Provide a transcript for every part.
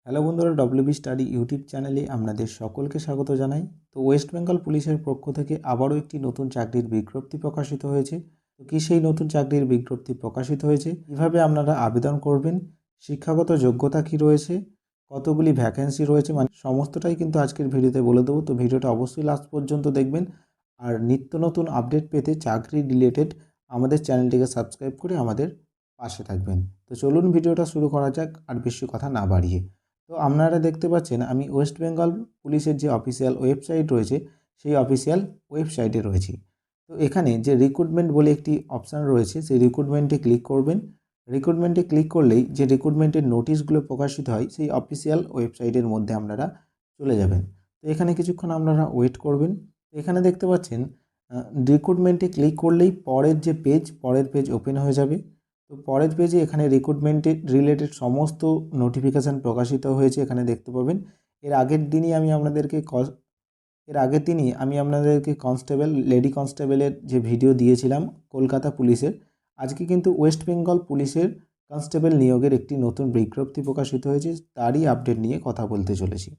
Hello বন্ধুরা, WB study YouTube চ্যানেলে আপনাদের সকলকে স্বাগত জানাই। তো ওয়েস্ট বেঙ্গল পুলিশের পক্ষ থেকে আবারও একটি নতুন চাকরির বিজ্ঞপ্তি প্রকাশিত হয়েছে। তো কি সেই নতুন চাকরির বিজ্ঞপ্তি প্রকাশিত হয়েছে, কীভাবে আপনারা আবেদন করবেন, শিক্ষাগত যোগ্যতা কি রয়েছে, কতগুলি ভ্যাকেন্সি রয়েছে, মানে সমস্তটাই কিন্তু আজকের ভিডিওতে বলে দেবো। তো ভিডিওটা অবশ্যই লাস্ট পর্যন্ত দেখবেন। আর নিত্য নতুন আপডেট পেতে চাকরি রিলেটেড আমাদের চ্যানেলটিকে সাবস্ক্রাইব করে আমাদের পাশে থাকবেন। তো চলুন ভিডিওটা শুরু করা যাক, আর বেশি কথা না বাড়িয়ে। তো আপনারা দেখতে পাচ্ছেন আমি ওয়েস্ট বেঙ্গল পুলিশের যে অফিসিয়াল ওয়েবসাইট রয়েছে সেই অফিসিয়াল ওয়েবসাইটে রয়েছি। তো এখানে যে রিক্রুটমেন্ট বলে একটি অপশান রয়েছে, সেই রিক্রুটমেন্টে ক্লিক করবেন। রিক্রুটমেন্টে ক্লিক করলেই যে রিক্রুটমেন্টের নোটিশগুলো প্রকাশিত হয় সেই অফিসিয়াল ওয়েবসাইটের মধ্যে আপনারা চলে যাবেন। তো এখানে কিছুক্ষণ আপনারা ওয়েট করবেন। এখানে দেখতে পাচ্ছেন রিক্রুটমেন্টে ক্লিক করলেই পরের পেজ ওপেন হয়ে যাবে। তো পরের পেজে এখানে রিক্রুটমেন্টের রিলেটেড সমস্ত নোটিফিকেশান প্রকাশিত হয়েছে, এখানে দেখতে পাবেন। এর আগের দিনই আমি আপনাদেরকে কনস্টেবল, লেডি কনস্টেবলের যে ভিডিও দিয়েছিলাম কলকাতা পুলিশের। আজকে কিন্তু ওয়েস্ট বেঙ্গল পুলিশের কনস্টেবল নিয়োগের একটি নতুন বিজ্ঞপ্তি প্রকাশিত হয়েছে, তারই আপডেট নিয়ে কথা বলতে চলেছি।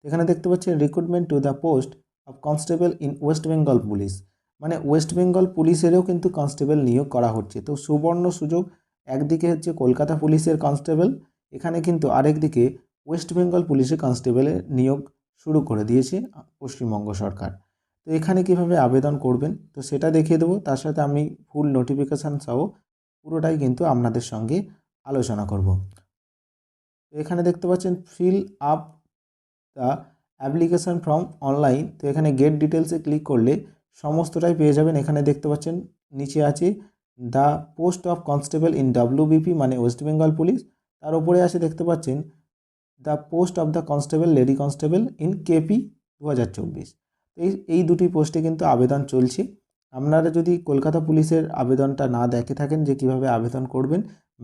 এখানে দেখতে পাচ্ছেন recruitment to the post of constable in West Bengal police, মানে ওয়েস্ট বেঙ্গল পুলিশেরও কিন্তু কনস্টেবল নিয়োগ করা হচ্ছে। তো সুবর্ণ সুযোগ, একদিকে হচ্ছে কলকাতা পুলিশের কনস্টেবল, এখানে কিন্তু আরেকদিকে ওয়েস্ট বেঙ্গল পুলিশের কনস্টেবলের নিয়োগ শুরু করে দিয়েছে পশ্চিমবঙ্গ সরকার। তো এখানে কিভাবে আবেদন করবেন তো সেটা দেখিয়ে দেবো, তার সাথে আমি ফুল নোটিফিকেশান সহ পুরোটাই কিন্তু আপনাদের সঙ্গে আলোচনা করব। তো এখানে দেখতে পাচ্ছেন fill up the application from online. তো এখানে গেট ডিটেলসে ক্লিক করলে সমস্তটাই পেয়ে যাবেন। এখানে দেখতে পাচ্ছেন নিচে আছে the post of constable in WBP, মানে ওয়েস্ট বেঙ্গল পুলিশ। তার উপরে আছে দেখতে পাচ্ছেন the post of the constable, lady constable in KP 2024। এই দুটি পোস্টে কিন্তু আবেদন চলছে। আপনারা যদি কলকাতা পুলিশের আবেদনটা না দেখে থাকেন যে কিভাবে আবেদন করবেন,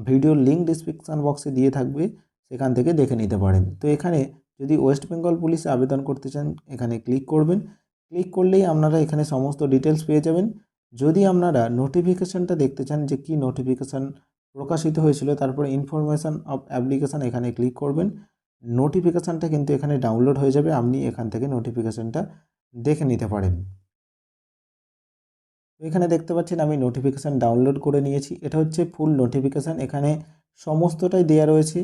ভিডিওর লিঙ্ক ডিসক্রিপশান বক্সে দিয়ে থাকবে, সেখান থেকে দেখে নিতে পারেন। তো এখানে যদি ওয়েস্ট বেঙ্গল পুলিশে আবেদন করতে চান এখানে ক্লিক করবেন। ক্লিক করলেই আপনারা এখানে সমস্ত ডিটেলস পেয়ে যাবেন। যদি আপনারা নোটিফিকেশানটা দেখতে চান যে কি নোটিফিকেশান প্রকাশিত হয়েছিল, তারপরে ইনফরমেশান অফ অ্যাপ্লিকেশান এখানে ক্লিক করবেন। নোটিফিকেশানটা কিন্তু এখানে ডাউনলোড হয়ে যাবে, আপনি এখান থেকে নোটিফিকেশানটা দেখে নিতে পারেন। এখানে দেখতে পাচ্ছেন আমি নোটিফিকেশান ডাউনলোড করে নিয়েছি। এটা হচ্ছে ফুল নোটিফিকেশান, এখানে সমস্তটাই দেয়া রয়েছে।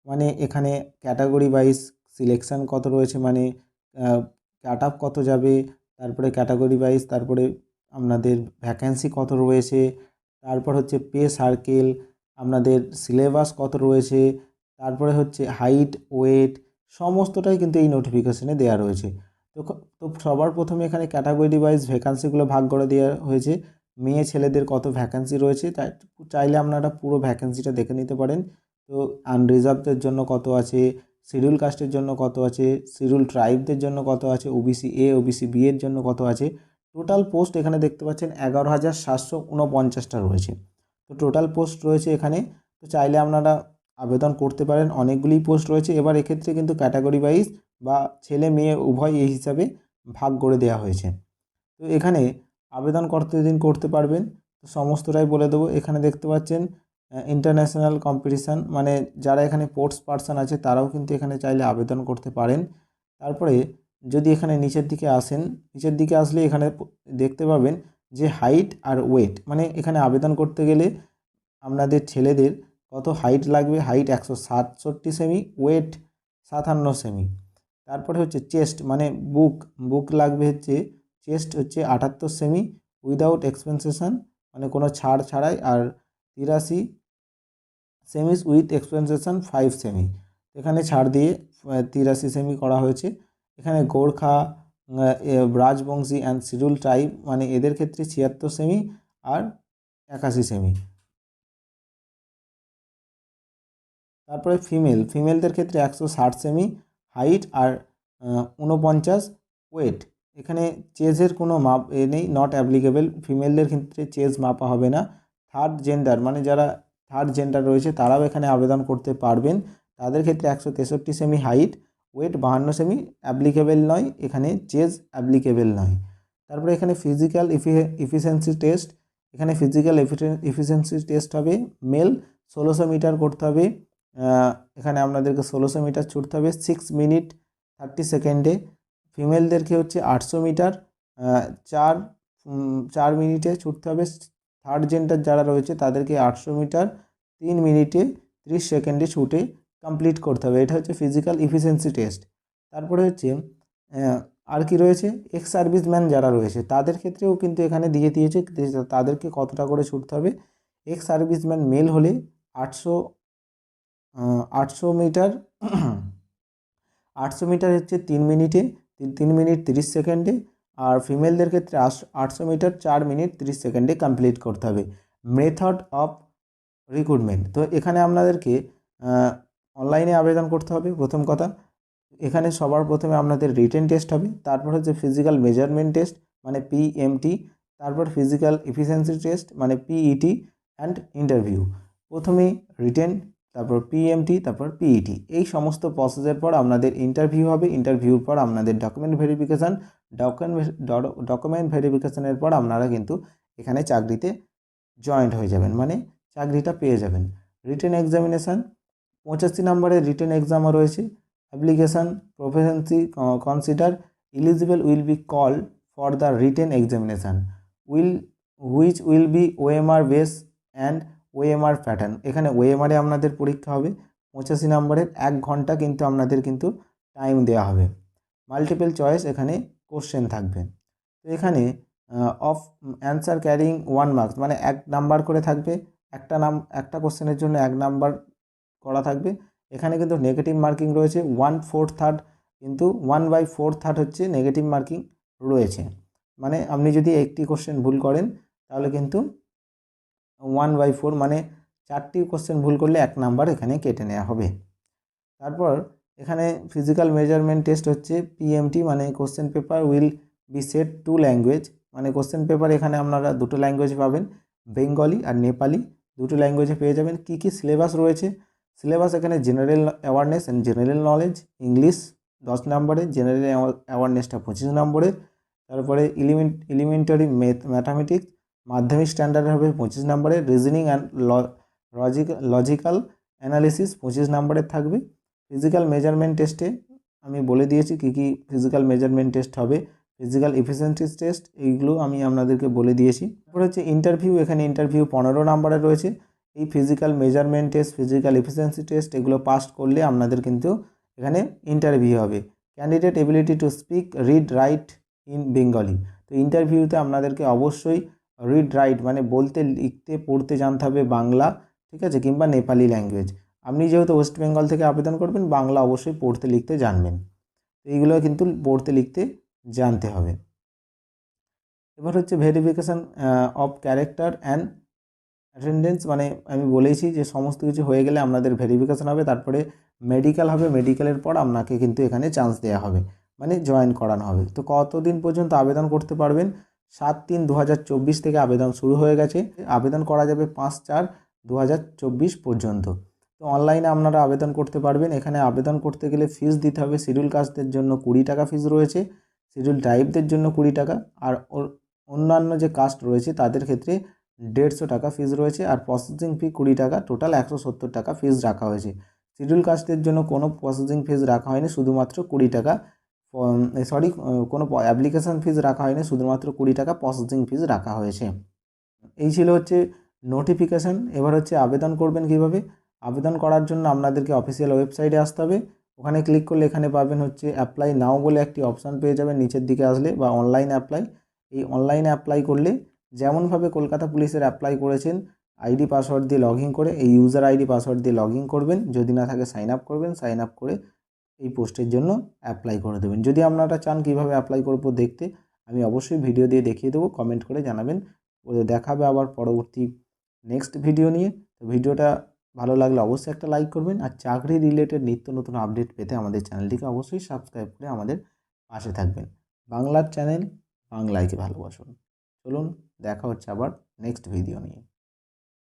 মানে এখানে ক্যাটাগরি ওয়াইজ সিলেকশান কত রয়েছে, মানে কাট অফ কত যাবে, তারপরে ক্যাটাগরি ওয়াইজ, তারপরে আপনাদের ভ্যাকেন্সি কত রয়েছে, তারপর হচ্ছে পে সার্কেল, আপনাদের সিলেবাস কত রয়েছে, তারপরে হচ্ছে হাইট, ওয়েট, সমস্তটাই কিন্তু এই নোটিফিকেশানে দেওয়া রয়েছে। তো সবার প্রথমে এখানে ক্যাটাগরি ওয়াইজ ভ্যাকান্সিগুলো ভাগ করে দেওয়া হয়েছে। মেয়ে ছেলেদের কত ভ্যাকান্সি রয়েছে তাই চাইলে আপনারা পুরো ভ্যাকান্সিটা দেখে নিতে পারেন। তো আনরিজার্ভদের জন্য কত আছে, শিডিউল কাস্টের জন্য কত আছে, শিডিউল ট্রাইবদের জন্য কত আছে, ওবিসি এ, ওবিসি বি এর জন্য কত আছে। টোটাল পোস্ট এখানে দেখতে পাচ্ছেন 11,749টা রয়েছে। তো টোটাল পোস্ট রয়েছে এখানে। তো চাইলে আপনারা আবেদন করতে পারেন, অনেকগুলি পোস্ট রয়েছে। এবার এক্ষেত্রে কিন্তু ক্যাটাগরি ওয়াইজ বা ছেলে মেয়ে উভয় এই হিসাবে ভাগ করে দেওয়া হয়েছে। তো এখানে আবেদন করতে পারবেন, তো সমস্তটাই বলে দেবো। এখানে দেখতে পাচ্ছেন ইন্টারন্যাশনাল কম্পিটিশান, মানে যারা এখানে স্পোর্টস পার্সন আছে তারাও কিন্তু এখানে চাইলে আবেদন করতে পারেন। তারপরে যদি এখানে নিচের দিকে আসলে এখানে দেখতে পাবেন যে হাইট আর ওয়েট, মানে এখানে আবেদন করতে গেলে আপনাদের ছেলেদের কত হাইট লাগবে, হাইট 167 সেমি, ওয়েট 57 সেমি। তারপরে হচ্ছে চেস্ট, মানে বুক লাগবে হচ্ছে, চেস্ট হচ্ছে 78 সেমি উইদাউট এক্সপেন্সেশন, মানে কোনো ছাড় ছাড়াই, আর 83 সেমিস উইথ এক্সপেন্সেশন 5 সেমি। এখানে ছাড় দিয়ে 83 সেমি করা হয়েছে। এখানে Gorkha, Rajbanshi and schedule tribe, মানে এদের ক্ষেত্রে 76 সেমি আর 81 সেমি। তারপরে ফিমেলদের ক্ষেত্রে 160 সেমি হাইট আর 49 ওয়েট। এখানে চেজের কোনো মাপ নেই, নট অ্যাপ্লিকেবল, ফিমেলদের ক্ষেত্রে চেজ মাপা হবে না। থার্ড জেন্ডার, মানে যারা থার্ড জেন্ডার রয়েছে তারাও এখানে আবেদন করতে পারবেন। তাদের ক্ষেত্রে 163 cm height, weight 52 cm, applicable নয়, এখানে চেজ অ্যাপ্লিকেবল নয়। তারপরে এখানে ফিজিক্যাল এফিসিয়েন্সি টেস্ট, এখানে ফিজিক্যাল এফিসিয়েন্সি টেস্ট হবে। মেল 1600 মিটার করতে হবে, এখানে আপনাদেরকে 1600 মিটার ছুটতে হবে 6 মিনিট 30 সেকেন্ডে। ফিমেলদেরকে হচ্ছে 800 মিটার 4 মিনিটে ছুটতে হবে। থার্ড জেন্ডার যারা রয়েছে তাদেরকে 800 মিটার 3 মিনিটে 30 সেকেন্ডে ছুটে কমপ্লিট করতে হবে। এটা হচ্ছে ফিজিক্যাল এফিসিয়েন্সি টেস্ট। তারপরে হচ্ছে আর কি রয়েছে, এক্স সার্ভিসম্যান যারা রয়েছে তাদের ক্ষেত্রেও কিন্তু এখানে দিয়ে দিয়েছে তাদেরকে কতটা করে ছুটতে হবে। এক্স সার্ভিসম্যান মেল হলে 800 মিটার 800 মিটার হচ্ছে 3 মিনিটে 3 মিনিট 30 সেকেন্ডে। আর ফিমেলদের ক্ষেত্রে 800 মিটার 4 মিনিট 30 সেকেন্ডে কমপ্লিট করতে হবে। মেথড অফ রিক্রুটমেন্ট, তো এখানে আপনাদেরকে অনলাইনে আবেদন করতে হবে প্রথম কথা। এখানে সবার প্রথমে আপনাদের রিটেন টেস্ট হবে, তারপর হচ্ছে ফিজিক্যাল মেজারমেন্ট টেস্ট মানে পিএমটি, তারপর ফিজিক্যাল এফিসিয়েন্সি টেস্ট মানে পিইটি অ্যান্ড ইন্টারভিউ। প্রথমে রিটেন, তারপর পিএমটি, তারপর পিইটি। এই সমস্ত প্রসেসের পর আপনাদের ইন্টারভিউ হবে। ইন্টারভিউর পর আপনাদের ডকুমেন্ট ভেরিফিকেশানের পর আপনারা কিন্তু এখানে চাকরিতে জয়েন্ট হয়ে যাবেন, মানে চাকরিটা পেয়ে যাবেন। রিটেন এক্সামিনেশান 85 নম্বরের রিটেন এক্সামও রয়েছে। Application প্রফেশনসি consider eligible will be call for the written examination which will be OMR base and OMR pattern. এখানে ওএমআরে আপনাদের পরীক্ষা হবে 85 নম্বরের, 1 ঘন্টা কিন্তু আপনাদের কিন্তু টাইম দেওয়া হবে। মাল্টিপল চয়েস এখানে কোশ্চেন থাকবে। তো এখানে অফ অ্যান্সার ক্যারিং 1 মার্কস মানে 1 নাম্বার করে থাকবে। একটা কোশ্চেনের জন্য 1 নাম্বার করা থাকবে। এখানে কিন্তু নেগেটিভ মার্কিং রয়েছে 1/4 কিন্তু 1/4 হচ্ছে নেগেটিভ মার্কিং রয়েছে। মানে আপনি যদি একটি কোশ্চেন ভুল করেন তাহলে কিন্তু 1/4 মানে 4টি কোশ্চেন ভুল করলে 1 নাম্বার এখানে কেটে নেওয়া হবে। তারপর এখানে ফিজিক্যাল মেজারমেন্ট টেস্ট হচ্ছে পিএমটি মানে question paper will be set 2 language, মানে কোশ্চেন পেপার এখানে আপনারা 2টো ল্যাঙ্গুয়েজে পাবেন, বেঙ্গলি আর নেপালি, 2টো ল্যাঙ্গুয়েজে পেয়ে যাবেন। কী কী সিলেবাস রয়েছে, সিলেবাস এখানে general awareness and general knowledge, English 10 নম্বরের, জেনারেল অ্যাওয়ারনেসটা 25 নম্বরের। তারপরে এলিমেন্টারি ম্যাথামেটিক্স মাধ্যমিক স্ট্যান্ডার্ড হবে 25 নম্বরের। রিজনিং অ্যান্ড লজিক্যাল অ্যানালিসিস 25 নম্বরের থাকবে। ফিজিক্যাল মেজারমেন্ট টেস্টে আমি বলে দিয়েছি কী কী ফিজিক্যাল মেজারমেন্ট টেস্ট হবে। ফিজিক্যাল এফিসিয়েন্সি টেস্ট এইগুলো আমি আপনাদেরকে বলে দিয়েছি। তারপর হচ্ছে ইন্টারভিউ, এখানে ইন্টারভিউ 15 নম্বরের রয়েছে। এই physical measurement test, physical efficiency test এগুলো পাস করলে আপনাদের কিন্তু এখানে ইন্টারভিউ হবে। Candidate ability to speak read write in Bengali, তো ইন্টারভিউতে আপনাদেরকে অবশ্যই রিড রাইট মানে বলতে লিখতে পড়তে জানতে হবে বাংলা, ঠিক আছে, কিংবা নেপালি ল্যাঙ্গুয়েজ। আপনি যেহেতু ওয়েস্ট বেঙ্গল থেকে আবেদন করবেন বাংলা অবশ্যই পড়তে লিখতে জানবেন, তো এইগুলো কিন্তু পড়তে লিখতে জানতে হবে। এবার হচ্ছে verification of character and attendance, মানে আমি বলেইছি যে সমস্ত কিছু হয়ে গেলে আপনাদের ভেরিফিকেশান হবে, তারপরে মেডিকেল হবে, মেডিকেলের পর আপনাকে কিন্তু এখানে চান্স দেওয়া হবে, মানে জয়েন করানো হবে। তো কতদিন পর্যন্ত আবেদন করতে পারবেন, 7/3/2024 থেকে আবেদন শুরু হয়ে গেছে। আবেদন করা যাবে 5/4/2024 পর্যন্ত। তো অনলাইনে আপনারা আবেদন করতে পারবেন। এখানে আবেদন করতে গেলে ফিস দিতে হবে। শিডিউল কাস্টদের জন্য 20 টাকা ফিস রয়েছে, শিডিউল ট্রাইবদের জন্য 20 টাকা, আর অন্যান্য যে কাস্ট রয়েছে তাদের ক্ষেত্রে 150 টাকা ফিস রয়েছে, আর প্রসেসিং ফি 20 টাকা, টোটাল 170 টাকা ফিস রাখা হয়েছে। শিডিউল কাস্টের জন্য কোনো প্রসেসিং ফিস রাখা হয়নি, শুধুমাত্র 20 টাকা কোনো অ্যাপ্লিকেশান ফিস রাখা হয়নি, শুধুমাত্র 20 টাকা প্রসেসিং ফিস রাখা হয়েছে। এই ছিল হচ্ছে নোটিফিকেশান। এবার হচ্ছে আবেদন করবেন কীভাবে। আবেদন করার জন্য আপনাদেরকে অফিসিয়াল ওয়েবসাইটে আসতে হবে। ওখানে ক্লিক করলে এখানে পাবেন হচ্ছে অ্যাপ্লাই নাও বলে একটি অপশান পেয়ে যাবেন নিচের দিকে আসলে, বা অনলাইন অ্যাপ্লাই। এই অনলাইনে অ্যাপ্লাই করলে যেমনভাবে কলকাতা পুলিশের অ্যাপ্লাই করেছেন আইডি পাসওয়ার্ড দিয়ে লগ ইন করে, এই ইউজার আইডি পাসওয়ার্ড দিয়ে লগ ইন করবেন, যদি না থাকে সাইন আপ করবেন, সাইন আপ করে এই পোস্টের জন্য অ্যাপ্লাই করে দেবেন। যদি আপনারা চান কীভাবে অ্যাপ্লাই করবো দেখতে, আমি অবশ্যই ভিডিও দিয়ে দেখিয়ে দেবো, কমেন্ট করে জানাবেন। দেখাবে আবার পরবর্তী নেক্সট ভিডিও নিয়ে। তো ভিডিওটা ভালো লাগলে অবশ্যই একটা লাইক করবেন, আর চাকরি রিলেটেড নিত্য নতুন আপডেট পেতে আমাদের চ্যানেলটিকে অবশ্যই সাবস্ক্রাইব করে আমাদের পাশে থাকবেন। বাংলার চ্যানেল, বাংলাকে ভালোবাসুন। চলুন দেখা হচ্ছে আবার নেক্সট ভিডিও নিয়ে।